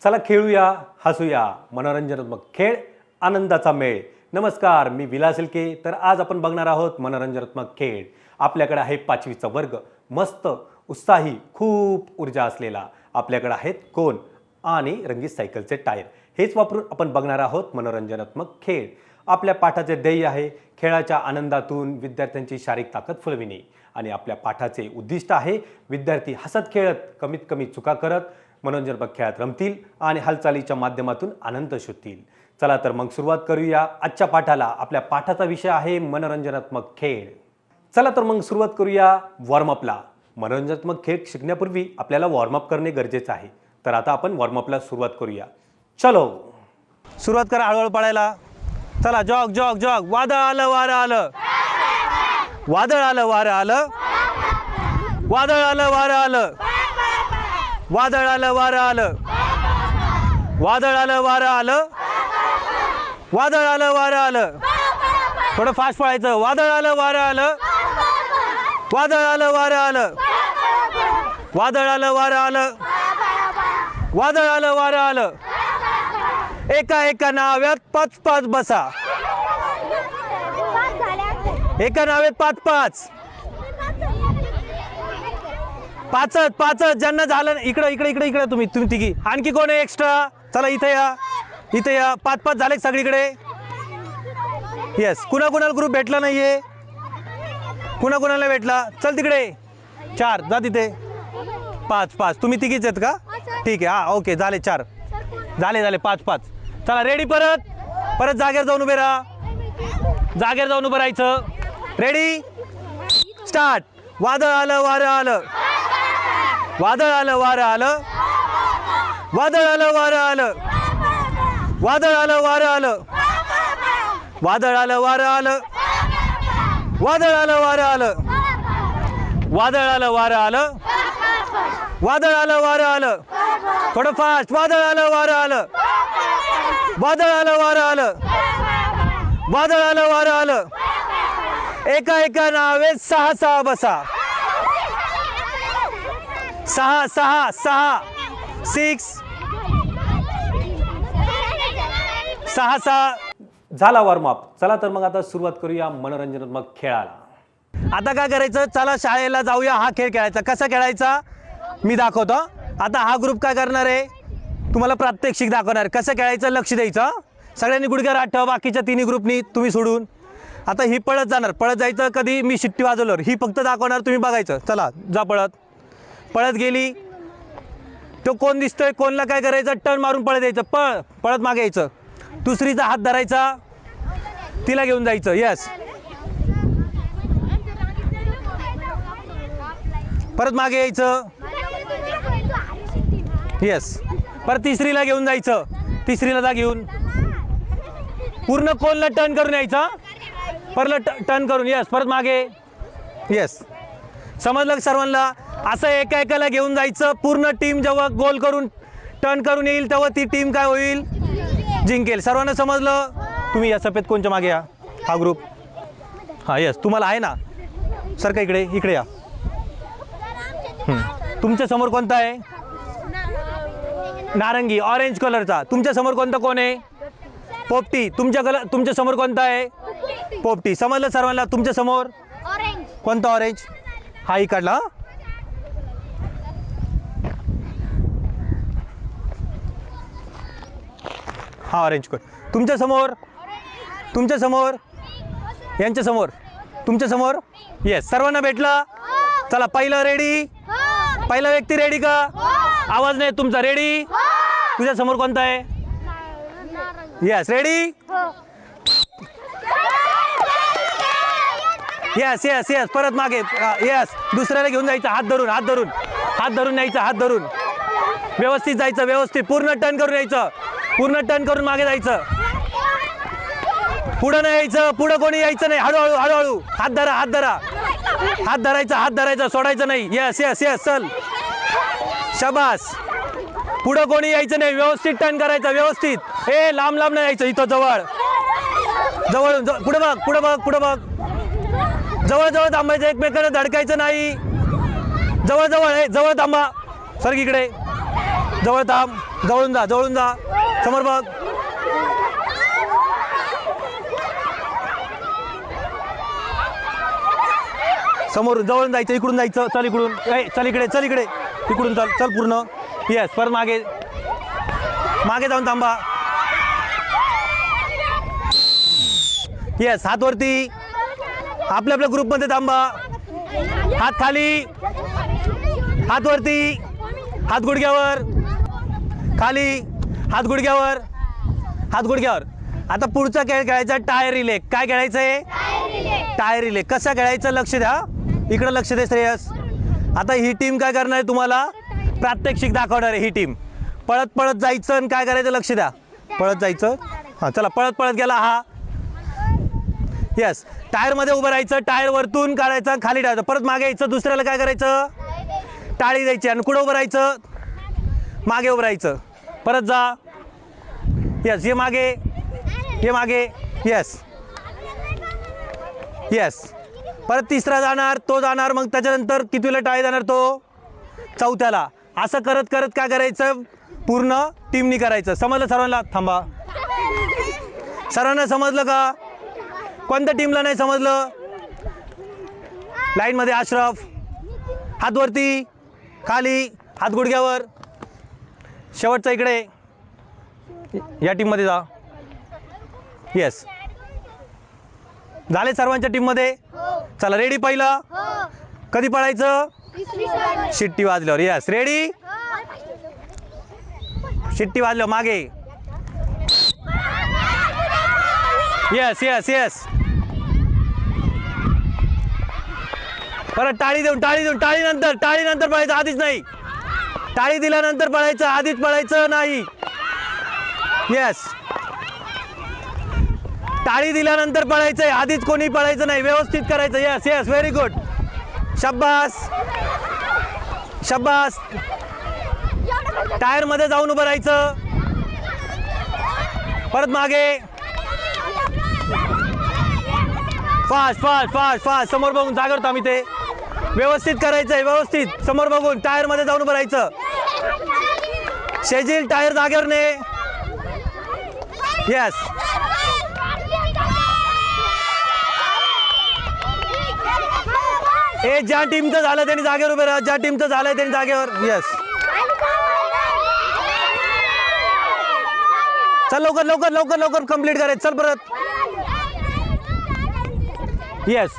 चला खेळूया, हसूया, मनोरंजनात्मक खेळ, आनंदाचा मेळ. नमस्कार, मी विलास इलके. तर आज आपण बघणार आहोत मनोरंजनात्मक खेळ. आपल्याकडे आहे 5वीचा वर्ग, मस्त उत्साही, खूप ऊर्जा असलेला. आपल्याकडे आहेत कोन आणि रंगीत सायकलचे टायर. हेच वापरून आपण बघणार आहोत मनोरंजनात्मक खेळ. आपल्या पाठाचे ध्येय आहे खेळाच्या आनंदातून विद्यार्थ्यांची शारीरिक ताकद फुलविणे आणि आपल्या पाठाचे उद्दिष्ट आहे विद्यार्थी हसत खेळत कमीत कमी चुका करत मनोरंजनात्मक खेळात रमतील आणि हालचालीच्या माध्यमातून आनंद शोधतील. चला तर मग सुरुवात करूया आजच्या पाठाला. आपल्या पाठाचा विषय आहे मनोरंजनात्मक खेळ. चला तर मग सुरुवात करूया वॉर्मअपला. मनोरंजनात्मक खेळ शिकण्यापूर्वी आपल्याला वॉर्मअप करणे गरजेचं आहे. तर आता आपण वॉर्मअपला सुरुवात करूया. चलो, सुरुवात करा हळूहळू पळायला. चला, जॉग जॉग जॉग. वादळ आलं वारं आलं, वादळ आलं वारं आलं, वादळ आलं वारं आलं, वादळ आलं वारं आलं, वादळ आलं वारं आलं, वादळ आलं वारं आलं. थोडं फास्ट पळायचं. वादळ आलं वारं आलं, वादळ आलं वारं आलं, वादळ आलं वारं आलं, वादळ आलं वारं आलं. एका एका नाव्यात 5-5 बसा. एका नावेत 5-5. पाचच ज्यांना झालं. इकडं इकडे इकडे इकडे तुम्ही तिघी. आणखी कोण आहे एक्स्ट्रा? चला इथे या, इथे या. 5-5 झाले सगळीकडे. येस. कुणाला ग्रुप भेटला नाहीये? कुणाला भेटला? चल तिकडे. 4 जा तिथे. 5 तुम्ही तिघीच आहेत का? ठीक आहे. हा ओके, झाले 4. झाले 5. चला रेडी. परत जागेवर जाऊन उभे राहा. जागेवर जाऊन उभं राहायचं. Ready start. वादळ आलं वारं आलं, वादळ आलं वारं आलं, वादळ आलं वारं आलं, वादळ आलं वारं आलं, वादळ आलं वारं आलं, वादळ आलं वारं आलं, वादळ आलं वारं आलं, वादळ आलं वारं आलं. थोडं फास्ट. वादळ आलं वारं आलं, वादळ आलं वारं आलं, वादळ आलं वारं आलं. एका एका नावे 6 बसा. 6 6 झाला वॉर्मअप. चला तर मग आता सुरुवात करूया मनोरंजनात्मक खेळाला. आता काय करायचं? चला शाळेला जाऊया. हा खेळ खेळायचा. कसा खेळायचा मी दाखवतो. आता हा ग्रुप काय करणार आहे? तुम्हाला प्रात्यक्षिक दाखवणार. कसं खेळायचं लक्ष द्यायचं. सगळ्यांनी गुडघ्यावर हात ठेवा. बाकीच्या तिन्ही ग्रुपनी तुम्ही सोडून. आता ही पळत जाणार. पळत जायचं कधी मी शिट्टी वाजवल्यावर. ही फक्त दाखवणार, तुम्ही बघायचं. चला जा. पळत गेली. तो कोण दिसतोय, कोणला काय करायचं? टर्न मारून पळत यायचं. पळत मागे यायचं. दुसरीचा हात धरायचा, तिला घेऊन जायचं. यस. परत मागे यायचं. यस. परत तिसरीला घेऊन जायचं. तिसरीला जा घेऊन. पूर्ण कोणला टर्न करून यायचा. परत टर्न करून. यस. परत मागे. यस. समजलं सर्वांना? असं एका एकाला घेऊन जायचं. पूर्ण टीम जेव्हा गोल करून टर्न करून येईल तेव्हा ती टीम काय होईल? जिंकेल. सर्वांना समजलं? तुम्ही या सफेद कोणच्या मागे या. हा ग्रुप. हां यस. तुम्हाला आहे ना. सर का इकडे इकडे या. तुमच्या समोर कोणता आहे? नारंगी, ऑरेंज कलरचा. तुमच्या समोर कोणता कोण आहे? पोपटी. तुमच्या समोर कोणता आहे? पोपटी. समजलं सर्वांना? तुमच्या समोर कोणता? ऑरेंज. हा इकडला. हा ऑरेंज कोण. तुमच्या समोर यांच्या समोर, तुमच्या समोर. येस. सर्वांना भेटला. चला पहिलं रेडी. पहिला व्यक्ती रेडी का? आवाज नाही तुमचा. रेडी. तुझ्या समोर कोणता आहे? Yes. Ready. Yes yes yes. परत मागे. यस. दुसऱ्याला घेऊन जायचं. हात धरून न्यायचं. हात धरून व्यवस्थित जायचं. व्यवस्थित पूर्ण टर्न करून यायचं. पूर्ण टर्न करून मागे जायचं. पुढं नाही यायचं. पुढं कोणी यायचं नाही. हळूहळू. हात धरा. हात धरायचा. सोडायचं नाही. Yes yes yes. चल. शाबास. पुढं कोणी यायचं नाही. व्यवस्थित टर्न करायचं. व्यवस्थित. लांब नाही यायचं. इथं जवळ. पुढं बघ. जवळ थांबायचं. एकमेकांना धडकायचं नाही. जवळ थांबा. सर इकडे. जवळ थांब. जवळून जा समोर बघ. समोर जवळून जायचं, इकडून जायचं. चल इकडून, चल इकडे इकडून चल पूर्ण. येस, परत मागे जाऊन थांबा. येस, हात वरती. आपल्या ग्रुपमध्ये थांबा. हात खाली, हात वरती, हात गुडघ्यावर, खाली, हात गुडघ्यावर. आता पुढचा खेळ खेळायचा टायर रिले. काय खेळायचंय? Tyre relay. कसा खेळायचं लक्ष द्या, इकडं लक्ष दे श्रेयस. आता ही टीम काय करणार आहे, तुम्हाला प्रात्यक्षिक दाखवणार आहे. ही टीम पळत जायचं आणि काय करायचं लक्ष द्या. पळत जायचं. हां चला, पळत गेला हा. येस, टायरमध्ये उभं राहायचं. टायर वरतून काढायचं, खाली टाकायचं. परत मागे यायचं. दुसऱ्याला काय करायचं, टाळी द्यायची आणि कुठं उभं राहायचं, मागे उभं राहायचं. परत जा. येस, ये मागे. येस, परत तिसरा जाणार, तो जाणार. मग त्याच्यानंतर कितवीला टाळी जाणार, तो चौथ्याला. असं करत काय करायचं, पूर्ण टीमनी करायचं. समजलं सर्वांना? थांबा. सर्वांना समजलं का? कोणत्या टीमला नाही समजलं? लाईनमध्ये अशरफ. हात वरती, खाली, हात गुडघ्यावर. शेवटचा इकडे या टीममध्ये जा. येस, झाले सर्वांच्या टीममध्ये. चला रेडी. पहिलं कधी पळायचं? शिट्टी वाजल्यावर. Yes, ready. शिट्टी वाजल्यावर मागे. येस. परत टाळी देऊन टाळीनंतर पळायचं, आधीच नाही. टाळी दिल्यानंतर पळायचं, आधीच पळायचं नाही. येस, टाळी दिल्यानंतर पळायचंय, आधीच कोणी पळायचं नाही. व्यवस्थित करायचं. Yes, very good. शाबास. टायर मध्ये जाऊन उभं राहायचं. परत मागे. फास्ट. समोर बघून जागेवर आम्ही ते व्यवस्थित करायचंय. व्यवस्थित समोर बघून टायर मध्ये जाऊन उभं राहायचं. शेजील, टायर जागेवर ने. येस, ज्या टीमचं झालं त्यांनी जागेवर उभे राहा. ज्या टीमचं झालंय त्यांनी जागेवर. येस, चल लवकर कंप्लीट करायचं. चल परत. येस,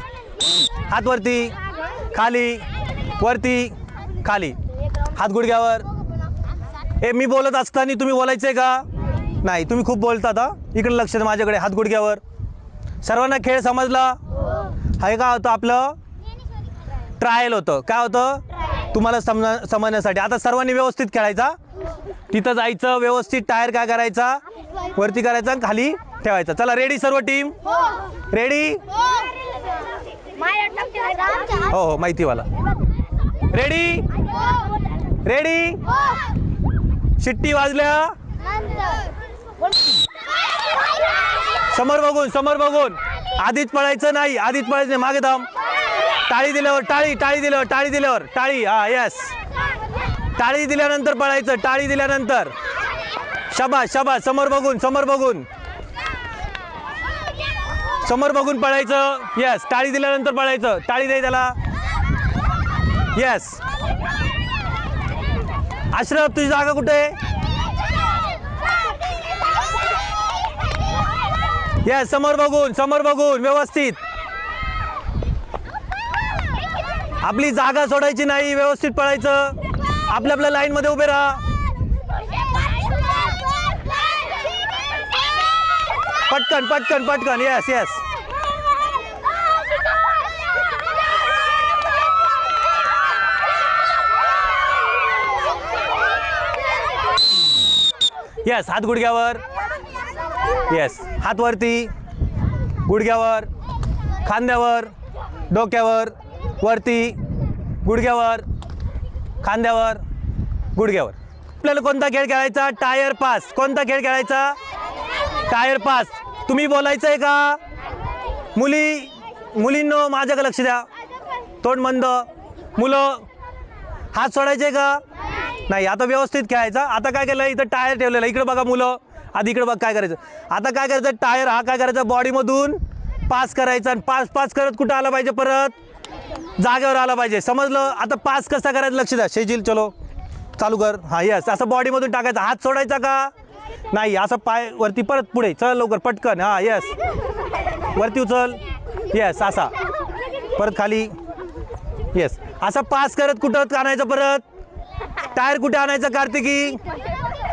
हात वरती, खाली, वरती, खाली, हात गुडघ्यावर. मी बोलत असताना तुम्ही बोलायचंय का? नाही, तुम्ही खूप बोलतात. इकडे लक्ष द्या माझ्याकडे. हात गुडघ्यावर. सर्वांना खेळ समजला? हे काय होतं, आपलं ट्रायल होतं. काय होतं, तुम्हाला समजण्यासाठी. आता सर्वांनी व्यवस्थित खेळायचा. तिथं जायचं, व्यवस्थित टायर काय करायचा, वरती करायचा, खाली ठेवायचा. चला रेडी सर्व टीम? रेडी? हो, माहितीवाला. रेडी? शिट्टी वाजल्या. समोर बघून. आधीच पळायचं नाही. मागे थांब. टाळी दिल्यावर. टाळी. हा, येस. टाळी दिल्यानंतर पळायचं. टाळी दिल्यानंतर. शाबास. समोर बघून पळायचं. येस, टाळी दिल्यानंतर पळायचं. टाळी दे त्याला. येस. अशरफ, तुझी जागा कुठे? येस, समोर बघून व्यवस्थित. आपली जागा सोडायची नाही. व्यवस्थित पळायचं. आपल्या लाईन मध्ये उभे राहा. पटकन. येस. येस, हात गुडघ्यावर. येस, हात वरती, गुडघ्यावर, खांद्यावर, डोक्यावर, वरती, गुडघ्यावर, खांद्यावर, गुडघ्यावर. आपल्याला कोणता खेळ खेळायचा? Tyre pass. कोणता खेळ खेळायचा? Tyre pass. तुम्ही बोलायचंय का? मुलींनो माझ्याकडे लक्ष द्या. तोंड मंद. मुलं, हात सोडायचे का? नाही, आता व्यवस्थित खेळायचा. आता काय केलं, इथं टायर ठेवलेलं, इकडे बघा मुलं, आधी इकडे बघ काय करायचं. आता काय करायचं, टायर हा काय करायचा, बॉडीमधून पास करायचा आणि पास पास करत कुठं आला पाहिजे, परत जागेवर आला पाहिजे. समजलं. आता पास कसा करायचं लक्ष द्या. शेजील चलो चालू कर. हां यस, असं बॉडीमधून टाकायचा. हात सोडायचा का नाही, असं पाय वरती परत पुढे चल लवकर पटकन. हां यस, वरती उचल. यस, असा परत खाली. येस, असं पास करत कुठं आणायचं, परत टायर कुठे आणायचं कार्तिकी,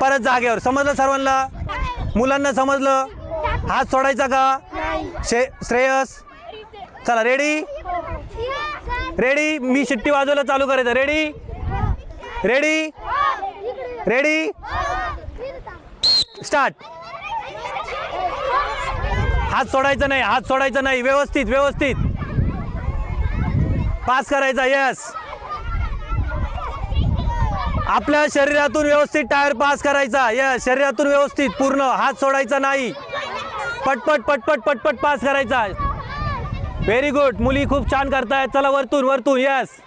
परत जागेवर. समजलं सर्वांना, मुलांना समजलं. हात सोडायचा का श्रेयस. चला रेडी रेडी, मी शिट्टी वाजवायला चालू करायचं. Ready ready ready start. हात सोडायचा नाही, हात सोडायचा नाही. व्यवस्थित व्यवस्थित पास करायचा. यस, आपल्या शरीरातून व्यवस्थित टायर पास करायचा. यस, शरीरातून व्यवस्थित पूर्ण, हात सोडायचा नाही. पटपट पटपट पटपट पास करायचा. व्हेरी गुड, मुली खूप छान करतायत. चला वरतून वरतून. यस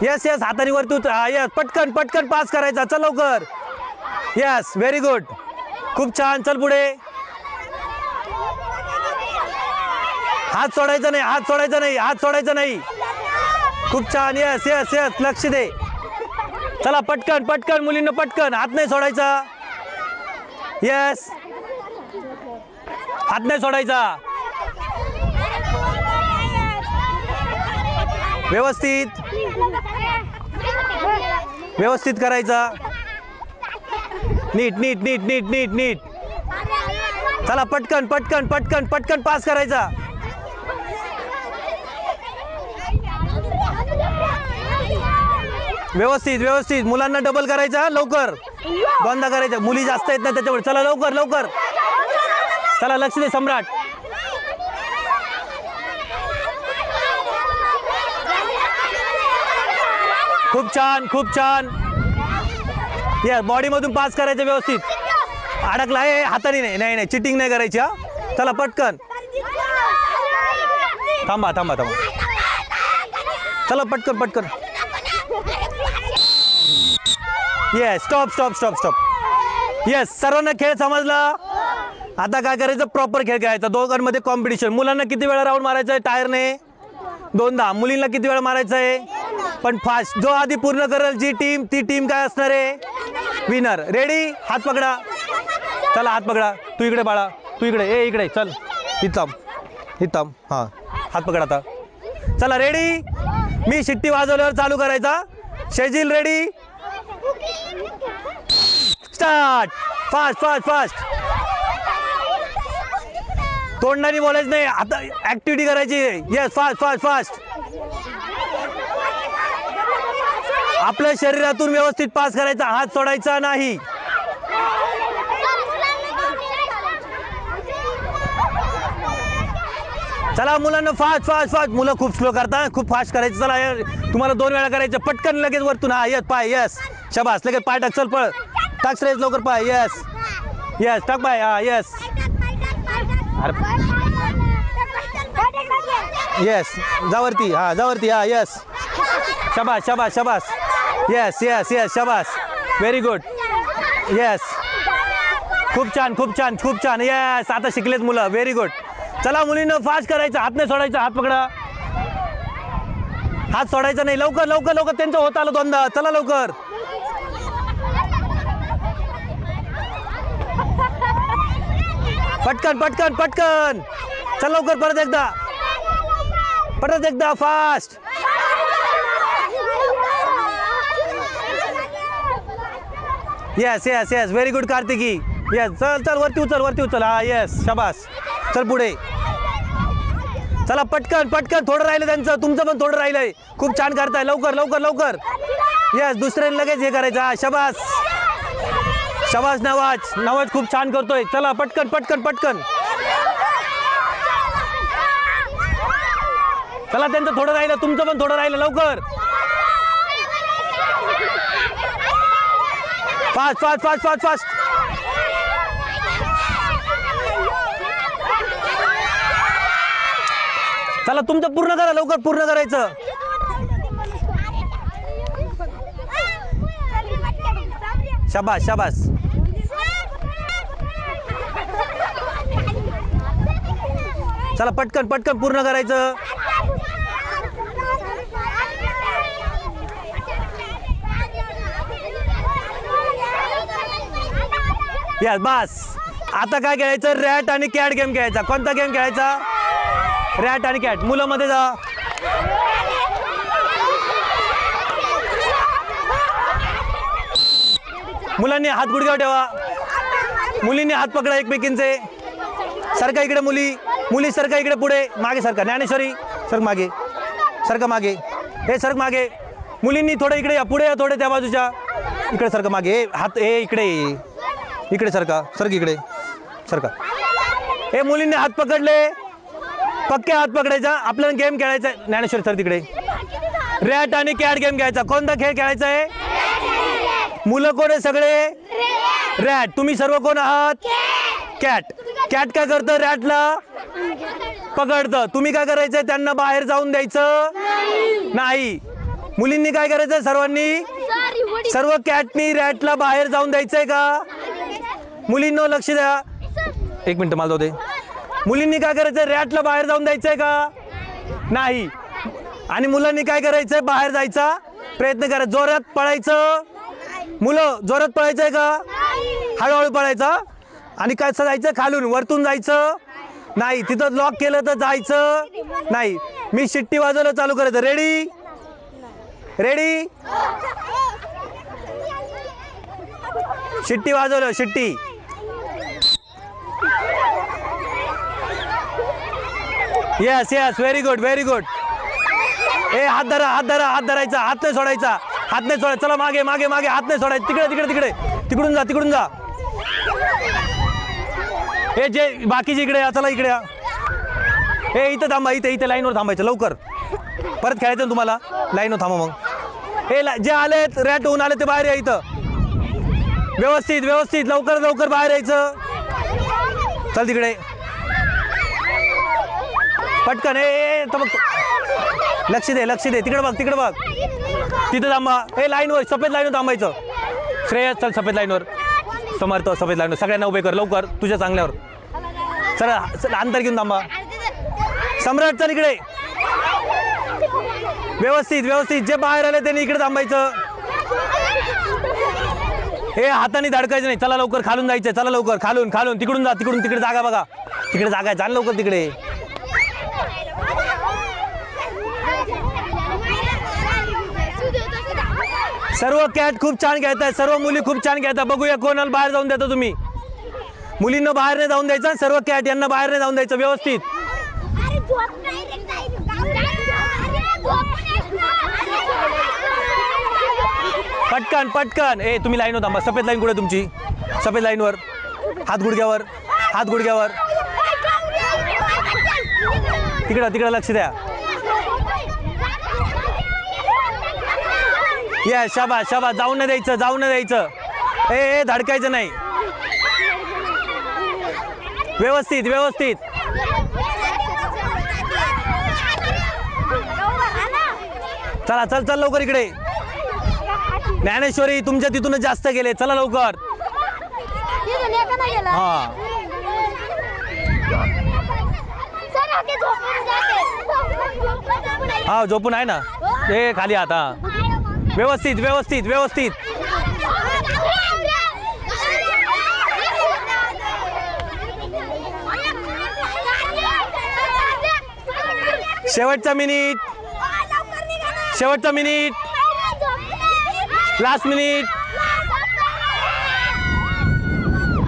यस यस, हाताने वरतून. हा यस, पटकन पटकन पास करायचा. चल लवकर. यस, व्हेरी गुड, खूप छान. चल पुढे. हात सोडायचा नाही, हात सोडायचा नाही, हात सोडायचा नाही. खूप छान. यस यस यस, लक्ष दे. चला पटकन पटकन, मुलींना पटकन, हात नाही सोडायचा. यस, हात नाही सोडायचा. व्यवस्थित व्यवस्थित करायचा. नीट नीट नीट नीट नीट नीट. चला पटकन पटकन पटकन पटकन पास करायचा. व्यवस्थित व्यवस्थित, मुलांना डबल करायचा. लवकर बंद करायचा, मुली जास्त आहेत ना त्याच्यामुळे. चला लवकर लवकर. चला लक्ष दे सम्राट. खूप छान खूप छान. या बॉडीमधून पास करायचं व्यवस्थित. अडकला आहे हाताने नाही. नाही नाही, चिटिंग नाही करायची. हा चला पटकन. थांबा थांबा थांबा. चला पटकन पटकन. Yes, stop stop stop stop. Yes, सर्वांना खेळ समजला. आता काय करायचं, प्रॉपर खेळ खेळायचा. दोघांमध्ये कॉम्पिटिशन. मुलांना किती वेळा राऊंड मारायचं आहे टायरने, 2दा. मुलींना किती वेळा मारायचं आहे, पण फास्ट. जो आधी पूर्ण करेल जी टीम, ती टीम काय असणार आहे, विनर. रेडी, हात पकडा. चला हात पकडा. तू इकडे बाळा, तू इकडे. ए इकडे चल, इथं इथं. हां, हात पकडा आता. चला रेडी, मी शिट्टी वाजवल्यावर चालू करायचा. शेजील ready, start. Fast fast fast. तोंडाने बोलायचं नाही, आता ऍक्टिव्हिटी करायची. Yes, fast fast fast. आपल्या शरीरातून व्यवस्थित पास करायचा, हात सोडायचा नाही. चला मुलांना फास्ट फास्ट फास्ट. मुलं खूप स्लो करता, खूप फास्ट करायचं. चला तुम्हाला 2 वेळा करायचं. पटकन लगेच वरतून. हा यस, पाय. यस, शाबास. लगेच पाय टाक. चल पळ, टाक श्रेयस लवकर पाय. यस यस, टाक पाय. हा यस. यस, जावरती. हा जावरती. हा यस, शाबास शाबास शाबास. यस यस यस, शाबास. Very good. यस, खूप छान खूप छान खूप छान. यस, आता शिकलेत मुलं. Very good. चला मुलींना फास्ट करायचं. हात नाही सोडायचा. हात पकडा. हात सोडायचा नाही. लवकर लवकर लवकर. त्यांचं होत आलं 2दा. चला लवकर. पटकन पटकन पटकन. चल लवकर. परत एकदा, परत एकदा fast. Yes yes yes, very good Kartiki. Yes, चल चल वरती उचल, वरती उचल. हा यस, शाबास. चल पुढे. चला पटकन पटकन. थोडं राहिलं त्यांचं, तुमचं पण थोडं राहिलंय. खूप छान करताय. लवकर लवकर लवकर. यस, दुसऱ्याने लगेच हे करायचं. हा शाबास शाबास. नवाज, नवाज खूप छान करतोय. चला पटकन पटकन पटकन. चला, त्यांचं थोडं राहिलं, तुमचं पण थोडं राहिलं. लवकर fast fast fast fast fast. चला तुमचं पूर्ण करा. लवकर पूर्ण करायचं. शाबास शाबास. चला पटकन पटकन पूर्ण करायचं. यस बस. आता काय खेळायचं? रॅट आणि कॅट गेम खेळायचा. कोणता गेम खेळायचा? रॅट आणि कॅट. मुलं मध्ये जा. मुलांनी हात गुडघ्यावर ठेवा. मुलींनी हात पकडा एकमेकींचे. सरका इकडे मुली. मुली सरका इकडे पुढे. मागे सरका. ज्ञानेश्वरी सरक मागे. सरका मागे. हे सरक मागे. मुलींनी थोडं इकडे या. पुढे या थोडे त्या बाजूच्या. इकडे सरका मागे. हे हात हे इकडे. इकडे सरका. सरक इकडे. सरका. हे मुलींनी हात पकडले. पक्के हात पकडायचा. आपल्याला गेम खेळायचा. ज्ञानेश्वरी सर तिकडे. रॅट आणि कॅट गेम खेळायचा. कोणता खेळ खेळायचा आहे? मुलं कोण आहे सगळे? रॅट. तुम्ही सर्व कोण आहात? कॅट. कॅट काय करतं? रॅटला पकडतं. तुम्ही काय करायचं? त्यांना बाहेर जाऊन द्यायचं नाही. मुलींनी काय करायचं? सर्व कॅटनी रॅटला बाहेर जाऊन द्यायचंय का? मुलींनो लक्ष द्या. एक मिनिट मला जाऊ दे. मुलींनी काय करायचं? रॅटला बाहेर जाऊन द्यायचंय का? नाही. आणि मुलांनी काय करायचंय? बाहेर जायचा प्रयत्न करा. जोरात पळायचं. मुलं जोरात पळायचंय का? हळूहळू पळायचं. आणि कसं जायचं? खालून. वरतून जायचं नाही. तिथं लॉक केलं तर जायचं नाही. मी शिट्टी वाजवलं चालू करायचं. रेडी? रेडी? शिट्टी वाजवलं. शिट्टी. Yes yes. Very good very good. ए हात धरा. हात धरा. हात धरायचा. हात नाही सोडायचा. हात नाही सोडायचा. चला मागे मागे मागे. हात नाही सोडायचा. तिकडे तिकडे तिकडे. तिकडून जा. तिकडून जा. हे जे बाकीचे इकडे या. चला इकडे या. हे इथं थांबा. इथे इथे लाईनवर थांबायचं लवकर. परत खेळायचं तुम्हाला. लाईनवर थांबा मग. हे जे आलेत रॅट होऊन आले ते बाहेर या. इथं व्यवस्थित व्यवस्थित. लवकर लवकर बाहेर यायचं. चल तिकडे पटकन. हे बघ. लक्ष दे लक्ष दे. तिकडे बघ. तिकडे बघ. तिथं थांबा. हे लाईनवर सफेद लाईनवर थांबायचं. श्रेयस चल सफेद लाईनवर. समर्थ सफेद लाईनवर. सगळ्यांना उभे कर लवकर तुझ्या चांगल्यावर. चला अंतर घेऊन थांबा. सम्राट चल इकडे. व्यवस्थित व्यवस्थित. जे बाहेर आले त्यांनी इकडे थांबायचं. हे हाताने धडकायचं नाही. चला लवकर खालून जायचं. चला लवकर खालून खालून. तिकडून जा. तिकडून तिकडे जागा बघा. तिकडे जागा आहे. चाल लवकर तिकडे. सर्व कॅट खूप छान खेळतात. सर्व मुली खूप छान खेळतात. बघूया कोणाला बाहेर जाऊन देता तुम्ही. मुलींना बाहेर नाही जाऊन द्यायचं. सर्व कॅट यांना बाहेर नाही जाऊन द्यायचं. व्यवस्थित. पटकन पटकन. ए तुम्ही लाईनवर थांबा. सफेद लाईन कुठे तुमची? सफेद लाईनवर. हात गुडघ्यावर. हात गुडघ्यावर. तिकडं तिकडं लक्ष द्या. या शाबास शाबास. जाऊन नाही द्यायचं. जाऊन नाही द्यायचं. ए धडकायचं नाही. व्यवस्थित व्यवस्थित. चला चल चल लवकर इकडे. ज्ञानेश्वरी तुमच्या तिथूनच जास्त गेले. चला लवकर. हा हा झोपून आहे ना. हे खाली आता. व्यवस्थित व्यवस्थित व्यवस्थित. शेवटचा मिनिट. शेवटचा minute. Last minute.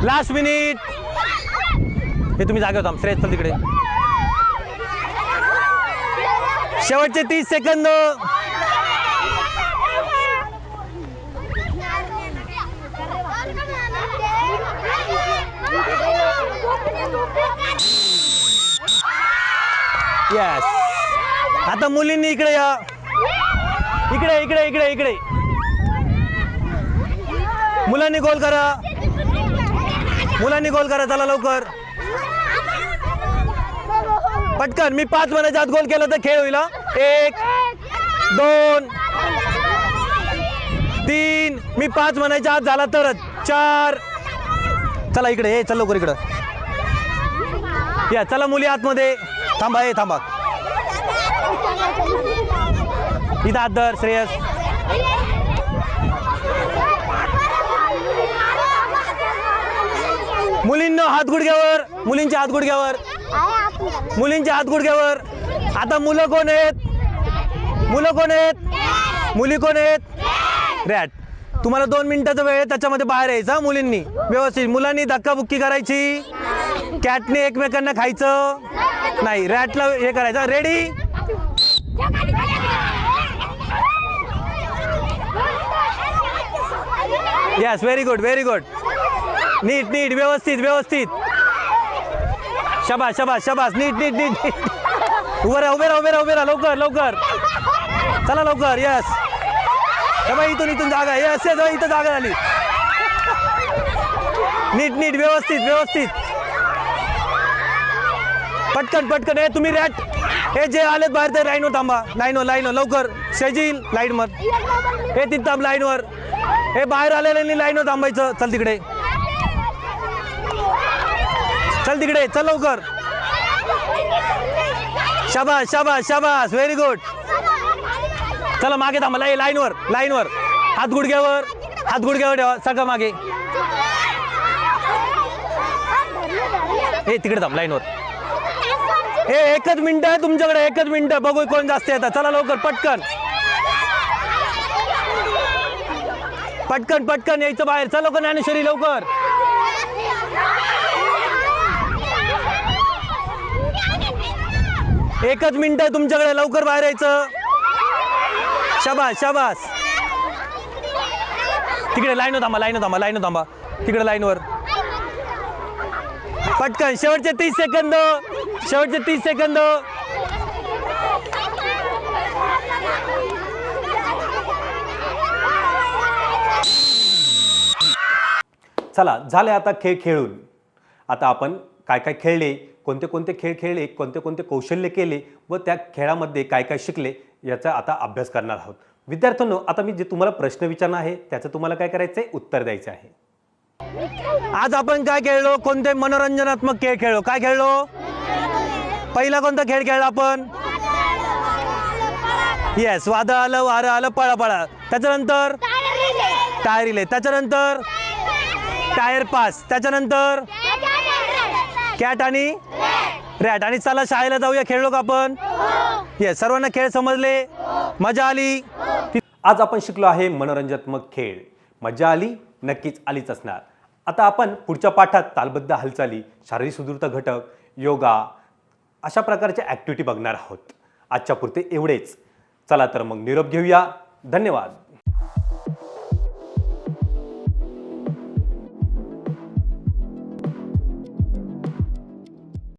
Last minute. हे तुम्ही जागेवर थांब. श्रेयस चल तिकडे. शेवटचे 30 सेकंद. यस. आता मुलींनी इकडे या. इकडे इकडे इकडे इकडे. मुलांनी गोल करा. मुलांनी गोल करा. चला लवकर पटकन. मी 5 मिनिटाच्या आत गोल केलं तर खेळ होईल. 1 2 3 मी 5 म्हणायच्या आत झाला तरच. 4. चला इकडे, चल लवकर इकडं या. चला मुली आतमध्ये. थांबा, थांबा इथं हात धर श्रेयस. मुलींनो हात गुडघ्यावर, मुलींच्या हात गुडघ्यावर, मुलींच्या हात गुडघ्यावर. आता मुलं कोण आहेत? मुलं कोण आहेत? मुली कोण आहेत? रॅट. तुम्हाला 2 मिनिटाचा वेळ आहे, त्याच्यामध्ये बाहेर यायचं मुलींनी व्यवस्थित. मुलांनी धक्काबुक्की करायची, कॅटने एकमेकांना खायचं नाही, रॅटला हे करायचं. Ready? Yes, very good, very good. नीट नीट, व्यवस्थित व्यवस्थित. शाबास शाबास शाबास. नीट नीट नीट. उभं राहा, उभे राहा, उभे राहा, उभे राहा. लवकर लवकर चला लवकर. यस, इथून इथून जागा. यस यस, इथं जागा झाली. नीट नीट, व्यवस्थित व्यवस्थित. पटकन पटकन. हे तुम्ही रॅट, हे जे आलेत बाहेर ते लाईनवर थांबा. लाईनवर लाईनवर लवकर. शेजील लाईनवर. हे तिथं थांब लाईनवर. हे बाहेर आलेल्यांनी लाईनवर थांबायचं. चल तिकडे, चल तिकडे, चल लवकर. शाबास शाबास शाबास, व्हेरी गुड. चला मागे थांबा. लाईनवर लाईनवर. हात गुडघ्यावर, हात गुडघ्यावर ठेवा. सगळं मागे. हे तिकडे थांब लाईनवर. हे एकच मिनिट आहे तुमच्याकडे, एकच मिनिट. बघू कोण जास्त येतं. चला लवकर, पटकन पटकन पटकन यायचं बाहेर. चल लवकर ज्ञानेश्वरी, लवकर. एकच मिनिट आहे तुमच्याकडे, लवकर बाहेर यायचं. शाबास शाबास. तिकडे लाईनवर थांबा, लाईनवर थांबा, लाईनवर थांबा. तिकडे लाईनवर. पटकन. शेवटचे 30 सेकंद, शेवटचे 30 सेकंद. चला झाले आता खेळ खेळून. आता आपण काय काय खेळले, कोणते कोणते खेळ खेळले, कोणते कोणते कौशल्य केले व त्या खेळामध्ये काय काय शिकले याचा आता अभ्यास करणार आहोत. विद्यार्थ्यांनो, आता मी जे तुम्हाला प्रश्न विचारणार आहे त्याचं तुम्हाला काय करायचं आहे, उत्तर द्यायचं आहे. आज आपण काय खेळलो? कोणते मनोरंजनात्मक खेळ खेळलो? काय खेळलो? पहिला कोणता खेळ खेळला आपण? येस, वादळ आलं, वारं आलं, पळापळा. त्याच्यानंतर टायर रिले. त्याच्यानंतर टायर पास. त्याच्यानंतर कॅट आणि रॅट. आणि चला शाळेला जाऊया. खेळलो का आपण? येस, सर्वांना खेळ समजले, मजा आली. आज आपण शिकलो आहे मनोरंजनात्मक खेळ. मजा आली? नक्कीच आलीच असणार. आता आपण पुढच्या पाठात तालबद्ध हालचाली, शारीरिक सुदृढता घटक, योगा अशा प्रकारच्या ॲक्टिव्हिटी बघणार आहोत. आजच्या पुरते एवढेच. चला तर मग निरोप घेऊया. धन्यवाद.